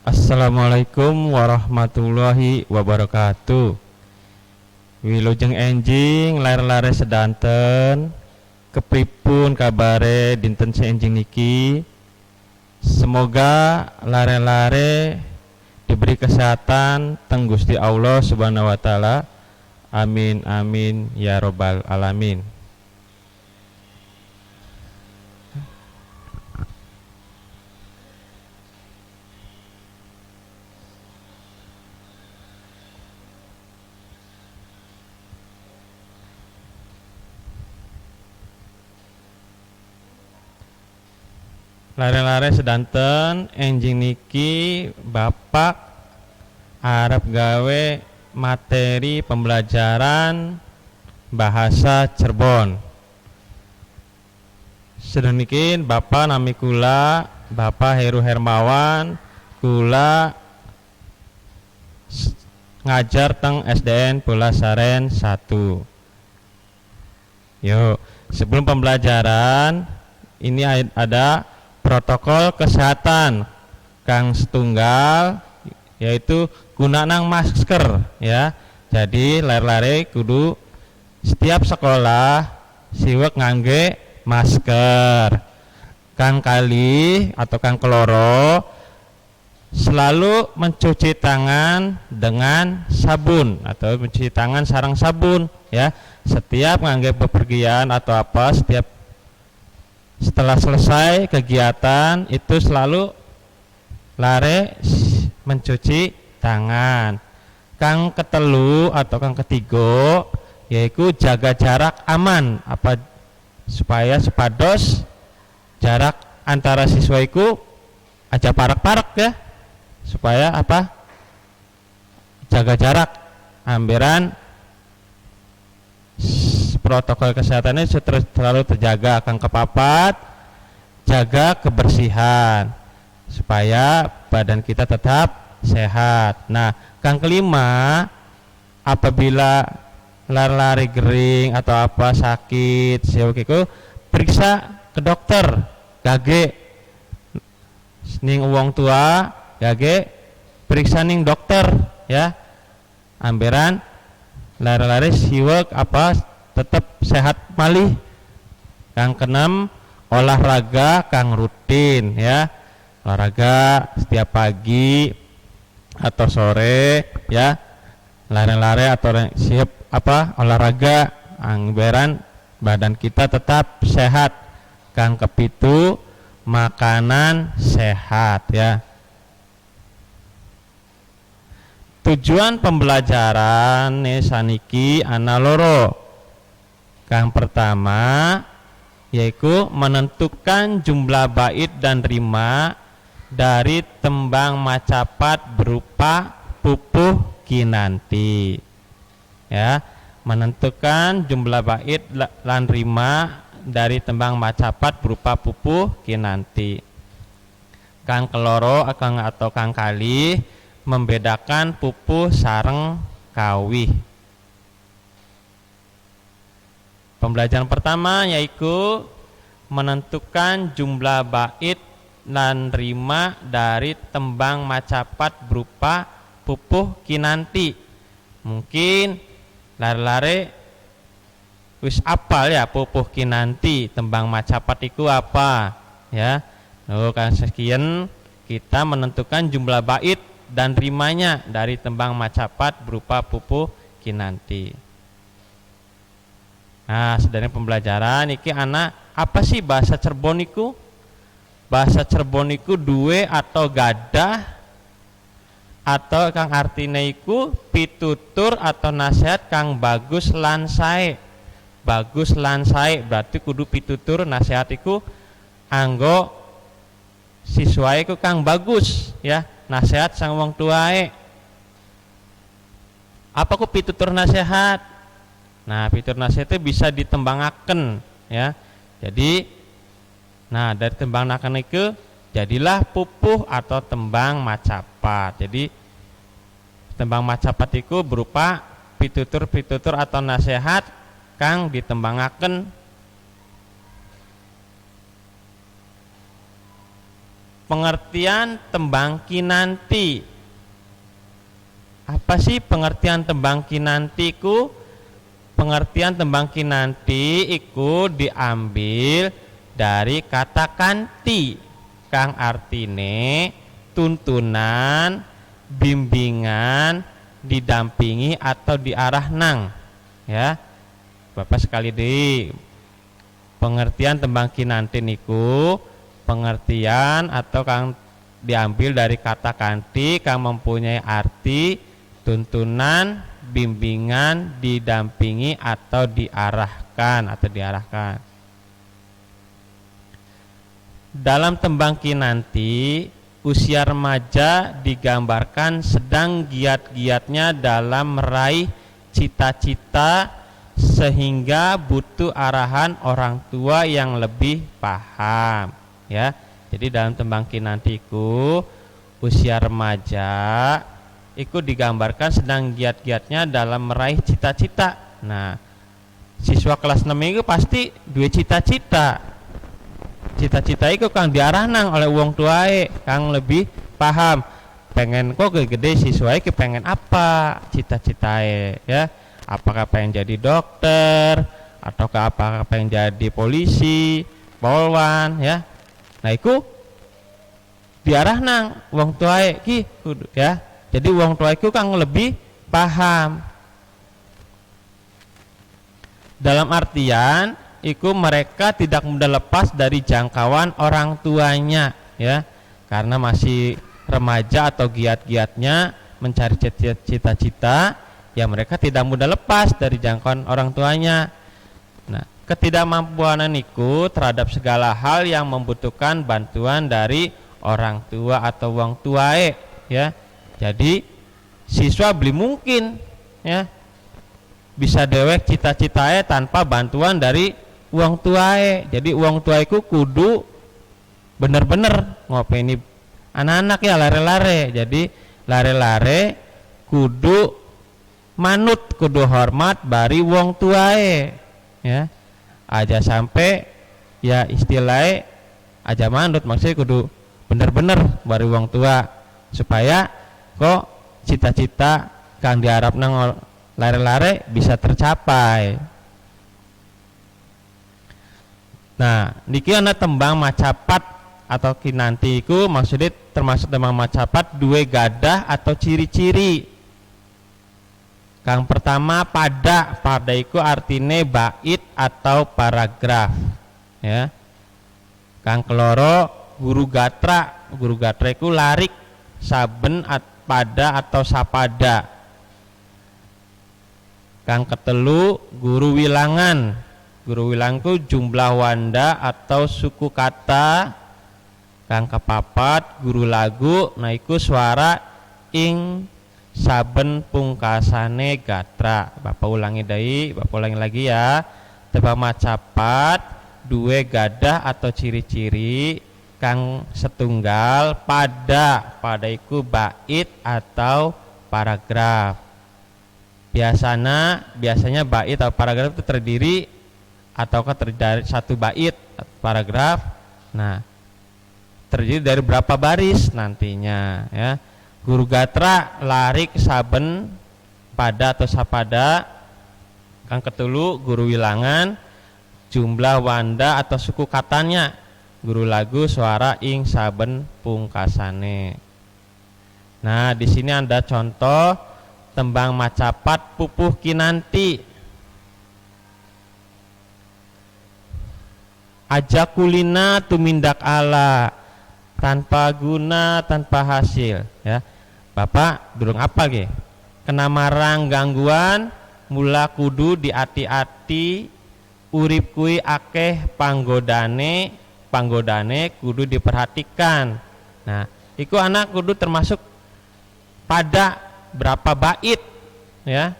Assalamualaikum warahmatullahi wabarakatuh. Wilujeng enjing lare-lare sedanten kepripun kabare dinten enjing niki. Semoga lare-lare diberi kesehatan teng Gusti Allah Subhanahu wa taala. Amin amin ya robbal alamin. Lare-lare sedanten enjing niki Bapak arep gawe materi pembelajaran bahasa Cirebon. Sedemikian Bapak nami kula Bapak Heru Hermawan, kula ngajar teng SDN Pulasaren 1. Yuk, sebelum pembelajaran ini ada protokol kesehatan kang setunggal, yaitu gunanang masker ya. Jadi lare-lare kudu setiap sekolah siwek ngangge masker. Kang kali atau kang keloro selalu mencuci tangan dengan sabun atau mencuci tangan sareng sabun ya. Setiap ngangge bepergian atau apa, setelah selesai kegiatan itu selalu lare mencuci tangan. Kang ketelu atau kang ketigo yaitu jaga jarak aman, apa supaya supados jarak antara siswa itu aja parak-parak ya, supaya apa jaga jarak amberan protokol kesehatannya selalu terjaga. Kang kepapat jaga kebersihan supaya badan kita tetap sehat. Nah, kang kelima apabila lari-lari gering atau apa sakit siapa periksa ke dokter gage ning uang tua gage periksa ning dokter ya, amberan lari-lari siwek apa tetap sehat malih. Kang keenam olahraga kang rutin ya, olahraga setiap pagi atau sore ya, lari-lari atau siap apa olahraga angberan badan kita tetap sehat. Kang kepitu makanan sehat ya. Tujuan pembelajaran saniki ana loro. Kang pertama yaitu menentukan jumlah bait dan rima dari tembang macapat berupa pupuh kinanti ya, menentukan jumlah bait dan rima dari tembang macapat berupa pupuh kinanti. Kang keloro atau kang kali membedakan pupuh sareng kawih. Pembelajaran pertama yaitu menentukan jumlah bait dan rima dari tembang macapat berupa pupuh kinanti. Mungkin lare-lare wis apal ya pupuh kinanti, tembang macapat itu apa ya. Kan sekian kita menentukan jumlah bait dan rimanya dari tembang macapat berupa pupuh kinanti. Nah, sedang pembelajaran iki anak apa sih bahasa Cirebon iku? Bahasa Cirebon iku duwe atau gadah atau kang artine iku pitutur atau nasihat kang bagus lan sae. Bagus lan sae berarti kudu pitutur nasihat iku anggo siswa iku kang bagus ya, nasihat sang wong tuae. Apa ku pitutur nasihat? Nah, pitutur nasihat itu bisa ditembangaken ya. Jadi nah dari tembangaken itu jadilah pupuh atau tembang macapat. Jadi tembang macapat itu berupa pitutur-pitutur atau nasihat kang ditembangaken. pengertian tembang kinanti. Apa sih pengertian tembang kinanti ku? Pengertian tembang kinanti iku diambil dari kata kanti kang artine tuntunan, bimbingan, didampingi atau diarah nang. Ya. Bapak sekali di pengertian tembang kinanti niku pengertian atau kang diambil dari kata kanti kang mempunyai arti tuntunan, bimbingan, didampingi atau diarahkan Dalam tembang kinanti, usia remaja digambarkan sedang giat-giatnya dalam meraih cita-cita sehingga butuh arahan orang tua yang lebih paham, ya. Jadi dalam tembang kinantiku usia remaja itu digambarkan sedang giat-giatnya dalam meraih cita-cita. Nah, siswa kelas 6 itu pasti dua cita-cita. Cita-cita itu kang diarah nang oleh wong tuae kang lebih paham. Pengen kok gede siswa itu pengen apa cita-citae, ya. Apakah pengen jadi dokter ataukah apakah pengen jadi polisi, polwan, ya. Nah, itu diarah nang wong tuae ki ya. Jadi wong tua itu kan lebih paham. Dalam artian, itu mereka tidak mudah lepas dari jangkauan orang tuanya, ya, karena masih remaja atau giat-giatnya mencari cita-cita, ya mereka tidak mudah lepas dari jangkauan orang tuanya. Nah, ketidakmampuan itu terhadap segala hal yang membutuhkan bantuan dari orang tua atau wong tuae, ya. Jadi siswa belum mungkin, ya, bisa dewek cita-citae tanpa bantuan dari uang tuae. Jadi uang tuaeku kudu bener-bener ngopeni anak-anak ya lare-lare. Jadi lare-lare kudu manut, kudu hormat bari uang tuae, ya. Aja sampai ya istilahnya aja manut, maksudnya kudu bener-bener bari uang tua supaya kok cita-cita kang diharap nang lare-lare bisa tercapai. Nah, niki ana tembang macapat atau kinanti iku maksudnya termasuk tembang macapat dua gadah atau ciri-ciri. Kang pertama pada iku artine bait atau paragraf, ya. Kang keloro guru gatra iku larik saben pada atau sapada. Kang ketelu guru wilangan ku jumlah wanda atau suku kata. Kang kepapat guru lagu naiku suara ing saben pungkasane gatra. Bapak ulangi lagi ya. Tebak macapat dua gadah atau ciri-ciri kang setunggal pada iku bait atau paragraf. Biasanya bait atau paragraf itu terdiri ataukah terdiri satu bait paragraf. Nah, terdiri dari berapa baris nantinya, ya. Guru gatra larik saben pada atau sapada. Kang ketelu guru wilangan jumlah wanda atau suku katanya. Guru lagu suara ing saben pungkasane. Nah, di sini ada contoh tembang macapat pupuh kinanti. Aja kulina tumindak ala tanpa guna tanpa hasil, ya. Bapak durung apa ge? Kena marang gangguan mula kudu diati-ati urip kui akeh panggodane kudu diperhatikan. Nah, itu anak kudu termasuk pada berapa bait, ya.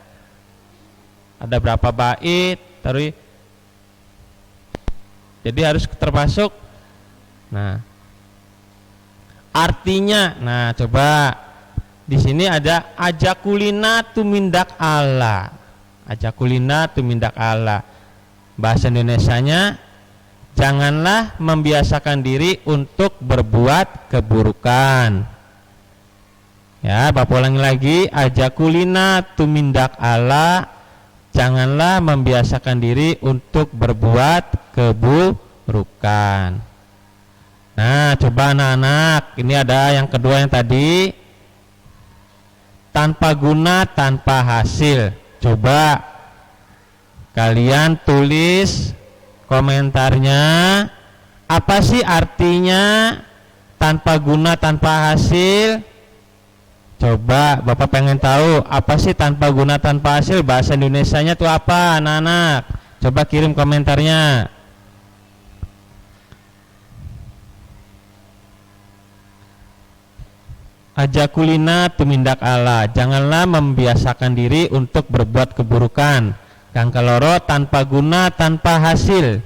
Ada berapa bait, terus jadi harus termasuk. Nah, artinya, nah coba di sini ada ajakulina tumindak ala. Ajakulina tumindak ala. Bahasa Indonesianya janganlah membiasakan diri untuk berbuat keburukan. Ya, Bapak ulangi lagi, ajakulina tumindak ala, janganlah membiasakan diri untuk berbuat keburukan. Nah, coba anak-anak, ini ada yang kedua yang tadi, tanpa guna tanpa hasil. Coba kalian tulis komentarnya, apa sih artinya tanpa guna tanpa hasil? Coba Bapak pengen tahu apa sih tanpa guna tanpa hasil, bahasa Indonesianya tuh apa anak-anak? Coba kirim komentarnya. Ajakulina tumindak ala, janganlah membiasakan diri untuk berbuat keburukan. Kang kaloro, tanpa guna tanpa hasil.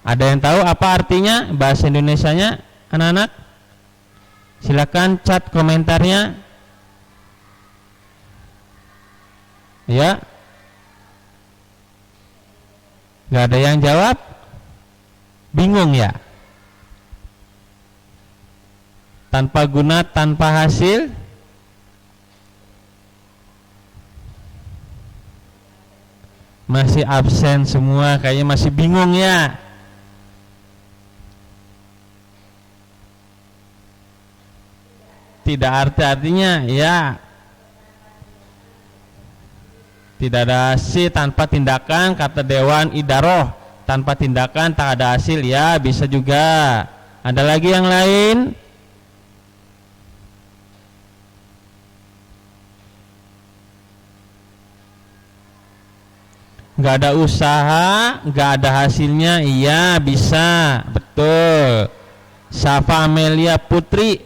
Ada yang tahu apa artinya bahasa Indonesianya anak-anak? Silakan chat komentarnya. Ya, nggak ada yang jawab, bingung ya? Tanpa guna tanpa hasil, masih absen semua, kayaknya masih bingung ya. Tidak artinya ya. Tidak ada hasil tanpa tindakan, kata Dewan Idaroh, tanpa tindakan tak ada hasil, ya bisa juga. Ada lagi yang lain? Nggak ada usaha, nggak ada hasilnya, iya bisa, betul. Safa Amelia Putri,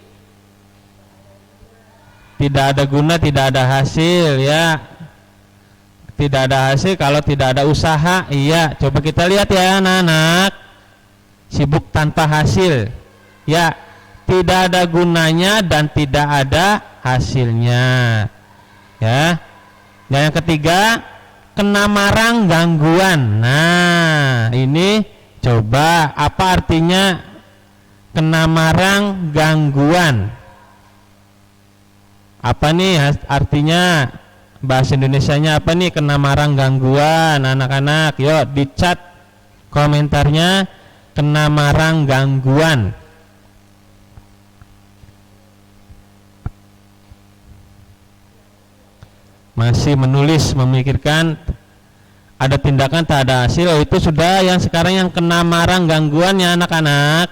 tidak ada guna, tidak ada hasil, ya. Tidak ada hasil kalau tidak ada usaha, iya. Coba kita lihat ya anak-anak, sibuk tanpa hasil, ya, tidak ada gunanya dan tidak ada hasilnya, ya. Dan yang ketiga, kena marang gangguan. Nah, ini coba apa artinya kena marang gangguan? Apa nih artinya? Bahasa Indonesianya apa nih kena marang gangguan anak-anak? Yuk di chat komentarnya kena marang gangguan. Masih menulis, memikirkan, ada tindakan tak ada hasil. Oh, itu sudah yang sekarang yang kena marang gangguan ya anak-anak.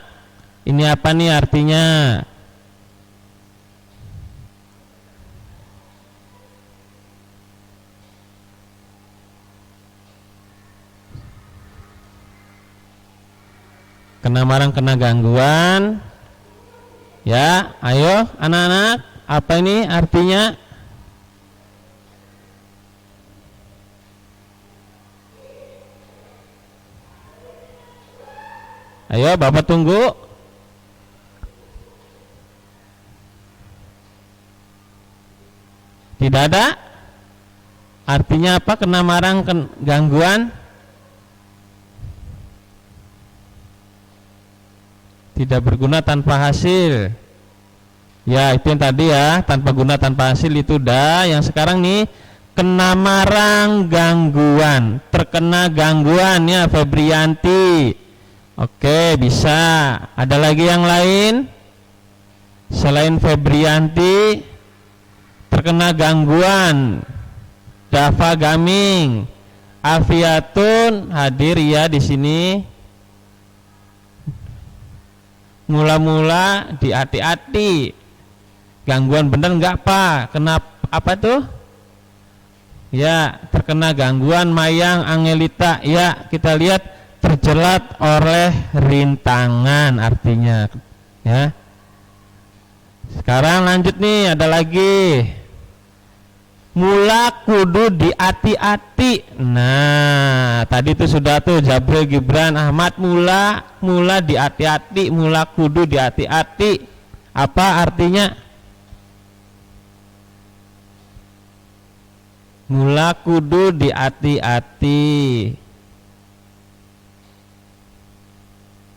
Ini apa nih artinya? Kena marang, kena gangguan. Ya, ayo anak-anak, apa ini artinya? Ayo Bapak tunggu. Tidak ada? Artinya apa kena marang gangguan? Tidak berguna tanpa hasil. Ya itu yang tadi ya, tanpa guna tanpa hasil itu udah. Yang sekarang nih kena marang gangguan, terkena gangguan ya Febrianti. Oke bisa. Ada lagi yang lain selain Febrianti terkena gangguan? Dava Gaming, Afiatun hadir ya di sini. Mula-mula di hati-hati, gangguan bener nggak Pak? Kenapa apa tuh? Ya terkena gangguan Mayang Angelita. Ya kita lihat terjelat oleh rintangan artinya ya. Sekarang lanjut nih, ada lagi mula kudu diati-ati. Nah tadi itu sudah tuh Jabril Gibran Ahmad, mula diati-ati, mula kudu diati-ati. Apa artinya? Mula kudu diati-ati.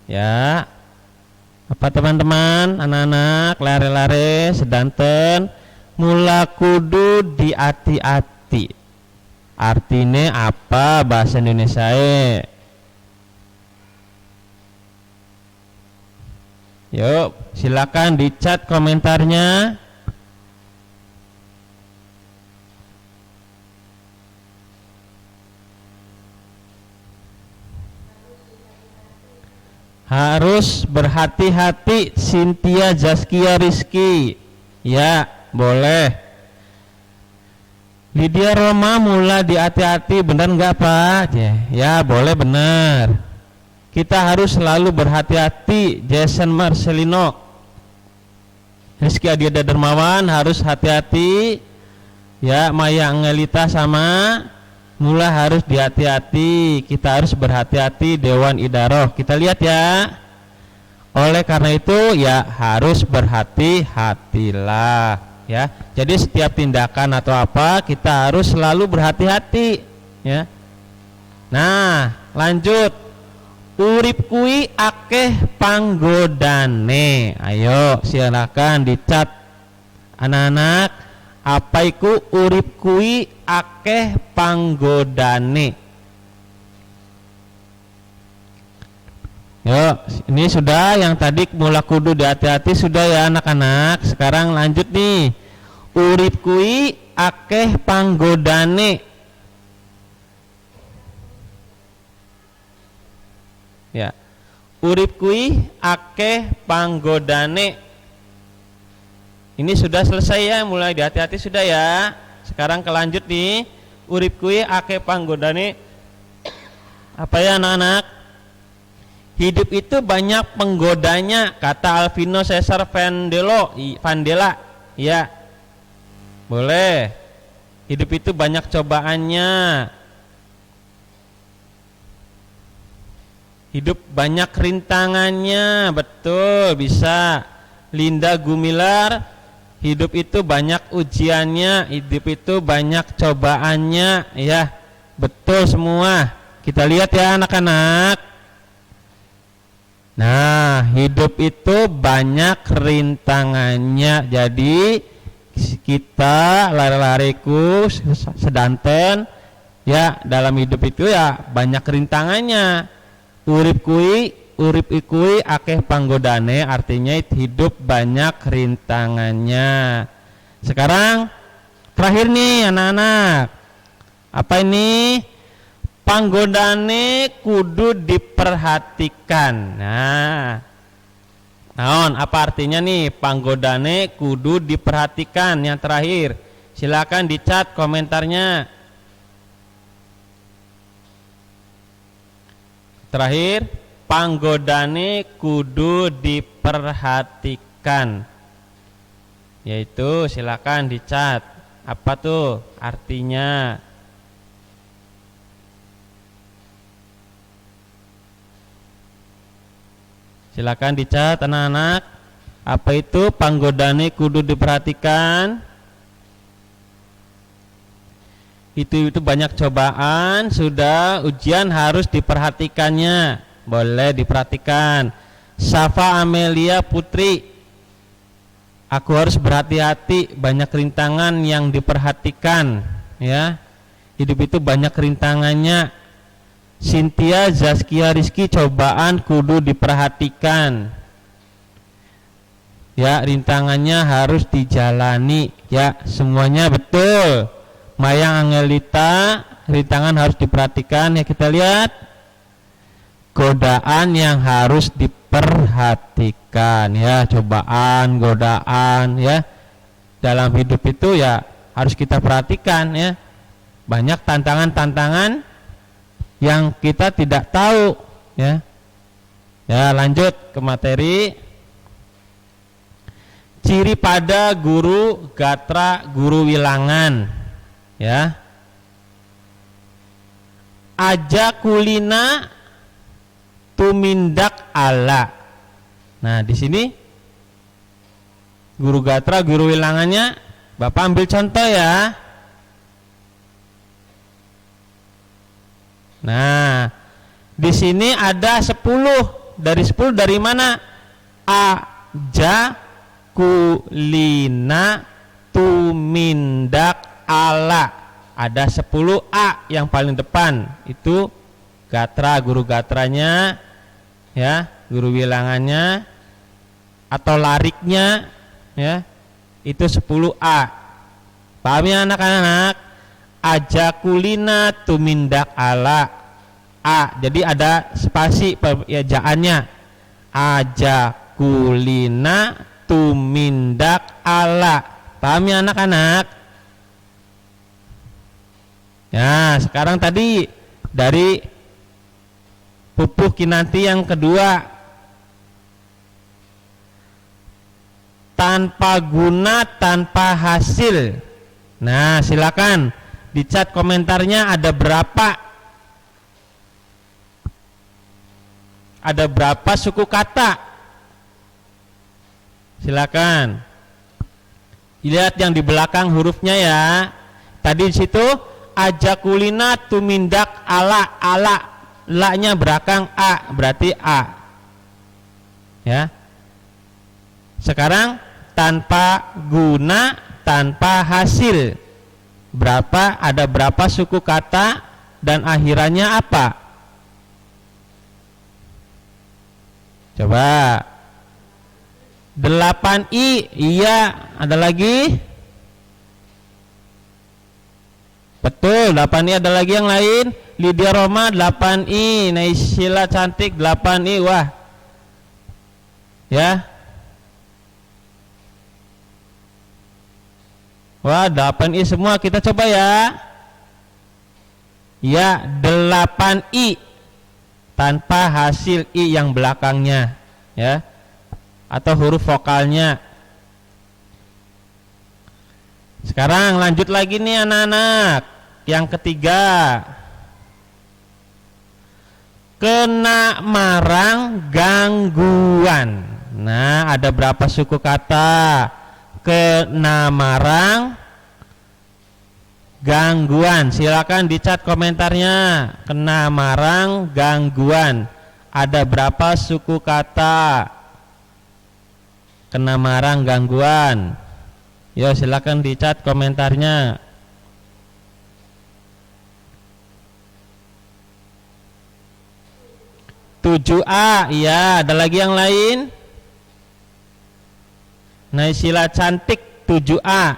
Ya. Apa teman-teman, anak-anak, lare-lare sedanten mula kudu diati-ati. Artinya apa bahasa Indonesia? Yuk, silakan dicat komentarnya. Harus berhati-hati, Cynthia Zaskia Rizky. Ya, boleh. Lydia Roma mula dihati-hati, benar nggak Pak? Ya, boleh benar. Kita harus selalu berhati-hati, Jason Marcelino. Rizky Adiada Dermawan harus hati-hati. Ya, Maya Angelita sama mula harus dihati-hati. Kita harus berhati-hati, Dewan Idaroh. Kita lihat ya. Oleh karena itu ya harus berhati-hatilah ya. Jadi setiap tindakan atau apa kita harus selalu berhati-hati ya. Nah, lanjut. Urip kui akeh panggodane. Ayo silakan dicat anak-anak. Apa iku urip kui akeh panggodane? Yuk, ini sudah yang tadi mula kudu dihati-hati sudah ya anak-anak. Sekarang lanjut nih. Urip kui akeh panggodane. Ya. Urip kui akeh panggodane. Ini sudah selesai ya, mulai dihati-hati sudah ya. Sekarang kelanjut nih. Urip kui akeh panggodane. Apa ya anak-anak? Hidup itu banyak penggodanya, kata Alvino Cesar Vandela. Ya. Boleh. Hidup itu banyak cobaannya. Hidup banyak rintangannya. Betul, bisa. Linda Gumilar, hidup itu banyak ujiannya, hidup itu banyak cobaannya, ya betul semua. Kita lihat ya anak-anak. Nah, hidup itu banyak rintangannya. Jadi kita lari-lariku sedanten ya dalam hidup itu ya banyak rintangannya. Urip ikui akeh panggodane, artinya hidup banyak rintangannya. Sekarang terakhir nih anak-anak. Apa ini? Panggodane kudu diperhatikan. Nah, naon apa artinya nih? Panggodane kudu diperhatikan. Yang terakhir, silakan dicat komentarnya. Terakhir, panggodane kudu diperhatikan. Yaitu silakan dicat. Apa tuh artinya? Silakan dicat anak-anak. Apa itu panggodane kudu diperhatikan? Itu banyak cobaan, sudah ujian harus diperhatikannya. Boleh diperhatikan. Safa Amelia Putri, aku harus berhati-hati, banyak rintangan yang diperhatikan ya. Hidup itu banyak rintangannya. Cynthia Zaskia Rizky, cobaan kudu diperhatikan. Ya, rintangannya harus dijalani ya, semuanya betul. Mayang Angelita, rintangan harus diperhatikan ya, kita lihat. Godaan yang harus diperhatikan ya, cobaan, godaan ya. Dalam hidup itu ya harus kita perhatikan ya. Banyak tantangan-tantangan yang kita tidak tahu ya. Ya, lanjut ke materi. Ciri pada guru gatra guru wilangan ya. Aja kulina tumindak ala. Nah, di sini guru gatra guru wilangannya Bapak ambil contoh ya. Nah, di sini ada 10 Dari 10 dari mana? Aja kulina tumindak ala. Ada 10 A yang paling depan. Itu gatra, guru gatranya, ya, guru bilangannya atau lariknya, ya. Itu 10 A. Paham ya anak-anak? Aja kulina tumindak ala. A. Jadi ada spasi pejaannya. Aja kulina tumindak ala. Paham ya anak-anak? Ya, sekarang tadi dari Pupuh Kinanti yang kedua, tanpa guna tanpa hasil. Nah, silakan di chat komentarnya ada berapa? Ada berapa suku kata? Silakan. Lihat yang di belakang hurufnya ya. Tadi di situ aja kulina tumindak ala, la-nya belakang A, berarti A. Ya. Sekarang tanpa guna, tanpa hasil. Berapa? Ada berapa suku kata dan akhirannya apa? Coba. 8i, iya. Ada lagi? Betul, 8i. Ada lagi yang lain? Lydia Roma 8i, Naisila Cantik 8i. Wah. Ya. Wah, 8i semua. Kita coba ya. Ya, 8i tanpa hasil i yang belakangnya, ya. Atau huruf vokalnya. Sekarang lanjut lagi nih anak-anak. Yang ketiga, kena marang gangguan. Nah, ada berapa suku kata? Kena marang gangguan. Silakan di chat komentarnya. Kena marang gangguan. Ada berapa suku kata? Kena marang gangguan. Yo, silakan di chat komentarnya. Tujuh A, iya. Ada lagi yang lain? Naisila Cantik 7A.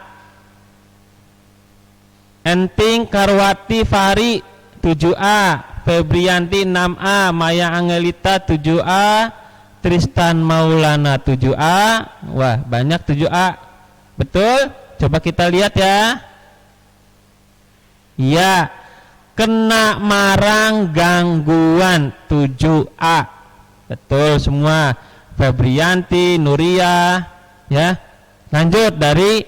Enting Karwati Fahri 7A. Febrianti 6A. Maya Angelita 7A. Tristan Maulana 7A. Wah, banyak 7A. Betul? Coba kita lihat ya. Iya. Kena marang gangguan 7A. Betul semua. Febrianti, Nuria, ya. Lanjut dari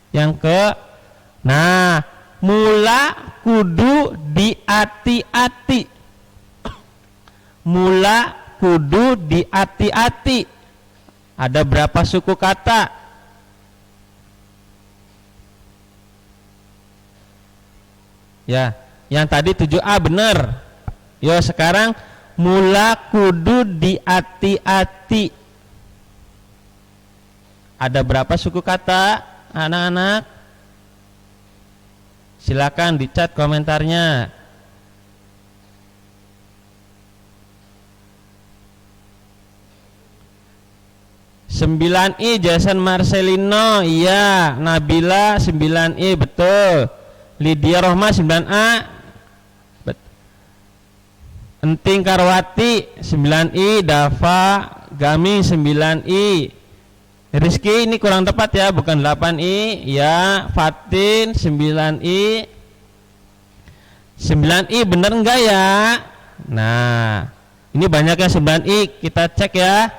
yang ke. Nah, mula kudu diati-ati. Mula kudu diati-ati. Ada berapa suku kata? Ya, yang tadi 7A benar. Yo, sekarang mula kudu diati-ati. Ada berapa suku kata anak-anak? Silakan di chat komentarnya. Sembilan I Jason Marcelino, iya. Nabila 9I, betul. Lydia Rohma 9A, Enting Karwati 9I, Dava Gami 9I. Rizky ini kurang tepat ya, bukan 8I ya. Fatin 9I. 9I bener enggak ya? Nah, ini banyaknya 9I, kita cek ya.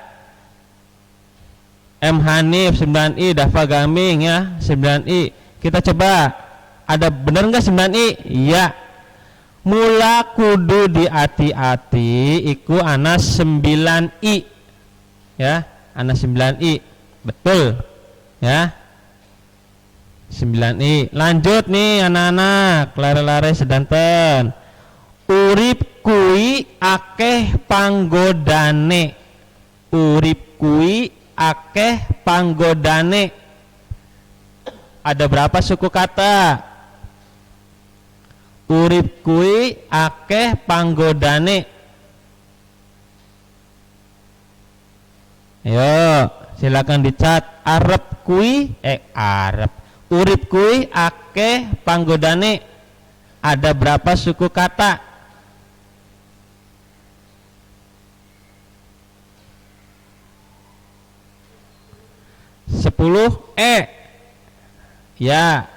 M Hanif 9I, Dava Gaming ya 9I. Kita coba, ada bener enggak 9I? Iya. Mula kudu diati-ati iku ana 9I. Ya, ana 9I. Betul. Ya. 9I. Lanjut nih anak-anak, lare-lare sedanten. Urip kui akeh panggodane. Urip kui akeh panggodane. Ada berapa suku kata? Urip kui akeh panggodane. Yo, silakan dicat. Urip kui akeh panggodane. Ada berapa suku kata? 10 ya.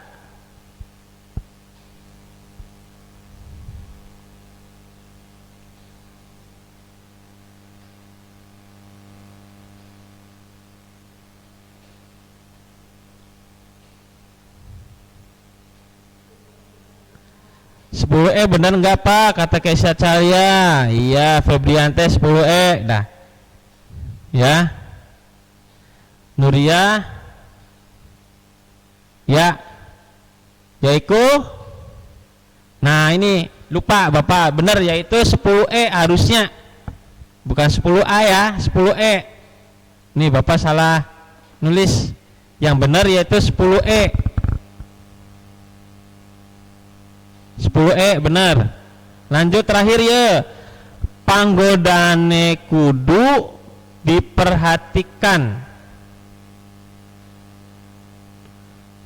Benar nggak Pak? Kata Keisha Calia. Iya, Febriante 10 dah. Ya. Nuria. Ya. Yaiku. Nah, ini lupa Bapak, benar yaitu 10 harusnya. Bukan 10A ya, 10 Nih Bapak salah nulis. Yang benar yaitu 10 benar. Lanjut terakhir ya. Panggodane kudu diperhatikan.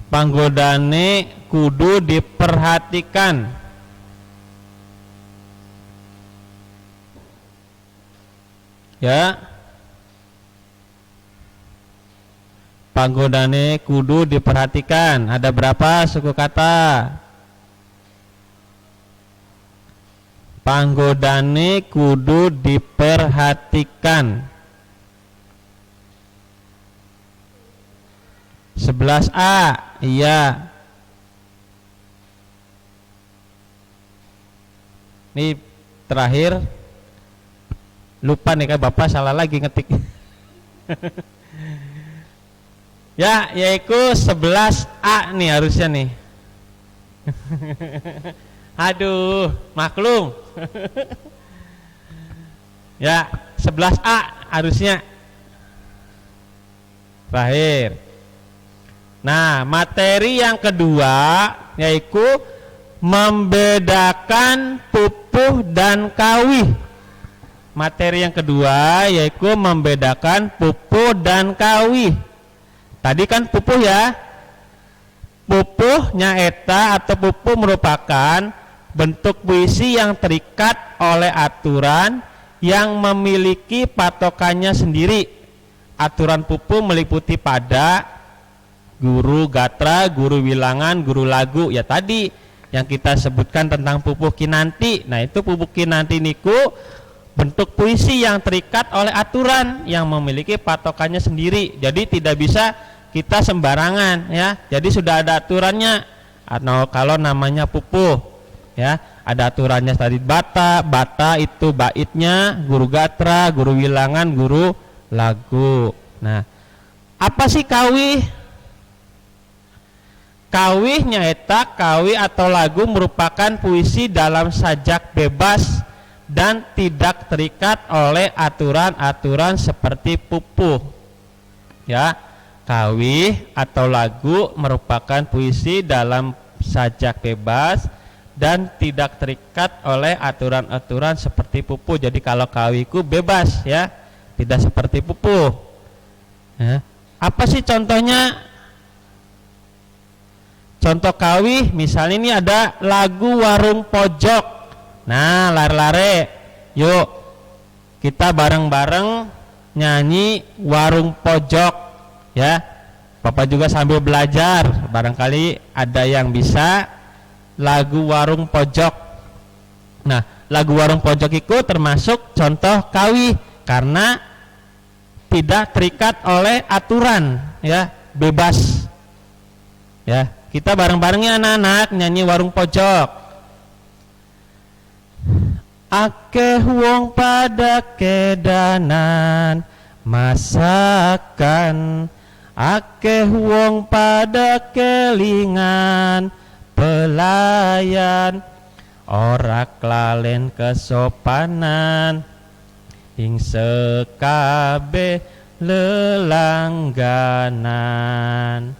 Panggodane kudu diperhatikan. Ya. Panggodane kudu diperhatikan. Ada berapa suku kata? Panggodane kudu diperhatikan. 11A. Iya. Ini terakhir. Lupa nih kan Bapak salah lagi ngetik. Ya, yaitu 11A nih harusnya nih. Aduh, maklum. Ya, 11A harusnya. Terakhir. Nah, materi yang kedua yaitu membedakan pupuh dan kawih. Materi yang kedua yaitu membedakan pupuh dan kawih. Tadi kan pupuh ya. Pupuh nyaeta atau pupuh merupakan bentuk puisi yang terikat oleh aturan yang memiliki patokannya sendiri. Aturan pupuh meliputi pada, guru gatra, guru wilangan, guru lagu. Ya tadi yang kita sebutkan tentang pupuh kinanti. Nah itu pupuh kinanti niku bentuk puisi yang terikat oleh aturan yang memiliki patokannya sendiri. Jadi tidak bisa kita sembarangan ya. Jadi sudah ada aturannya. Atau kalau namanya pupuh ya, ada aturannya tadi bata itu baitnya, guru gatra, guru wilangan, guru lagu. Nah, apa sih kawih? Kawih nyaeta kawih atau lagu merupakan puisi dalam sajak bebas dan tidak terikat oleh aturan-aturan seperti pupuh. Ya, kawih atau lagu merupakan puisi dalam sajak bebas dan tidak terikat oleh aturan-aturan seperti pupuh. Jadi kalau kawihku bebas ya, tidak seperti pupuh. Ya. Apa sih contohnya? Contoh kawih misalnya ini ada lagu Warung Pojok. Nah, lare-lare, yuk kita bareng-bareng nyanyi Warung Pojok ya. Bapak juga sambil belajar, barangkali ada yang bisa lagu Warung Pojok. Nah, lagu Warung Pojok itu termasuk contoh kawih karena tidak terikat oleh aturan ya, bebas ya. Kita bareng-barengnya anak-anak nyanyi Warung Pojok. Akeh wong pada kedanan masakan, akeh wong pada kelingan pelayan, ora klalen kesopanan ing sekabeh lelangganan.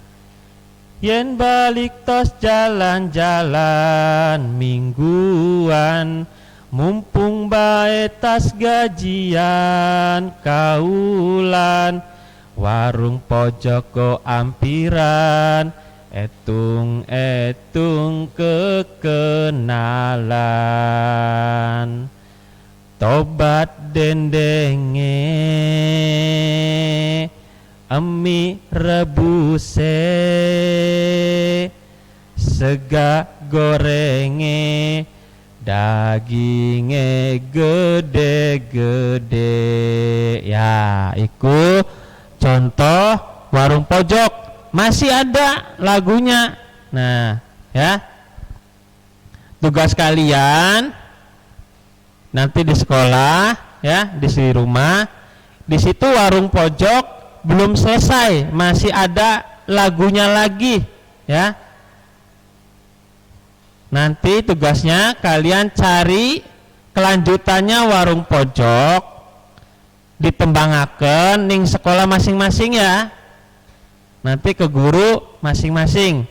Yen balik tos jalan-jalan mingguan, mumpung bae tas gajian kaulan, warung pojok go ampiran, etung-etung kekenalan. Tobat dendenge emi rebuse, sega gorenge daginge gede-gede. Ya, iku contoh warung pojok, masih ada lagunya. Nah, ya. Tugas kalian nanti di sekolah, ya, di rumah, di situ warung pojok belum selesai, masih ada lagunya lagi, ya. Nanti tugasnya kalian cari kelanjutannya warung pojok, ditembangaken ning sekolah masing-masing, ya. Nanti ke guru masing-masing,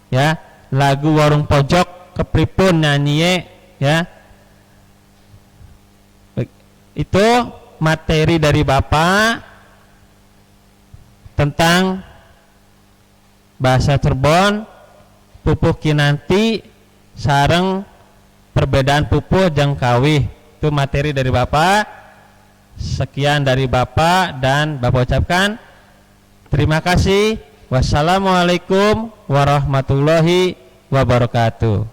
ya, lagu warung pojok kepripun nyanyi, ya. Itu materi dari Bapak tentang bahasa Cirebon, pupuh kinanti sareng perbedaan pupuh jeung kawih. Itu materi dari Bapak. Sekian dari Bapak, dan Bapak ucapkan terima kasih. Wassalamualaikum warahmatullahi wabarakatuh.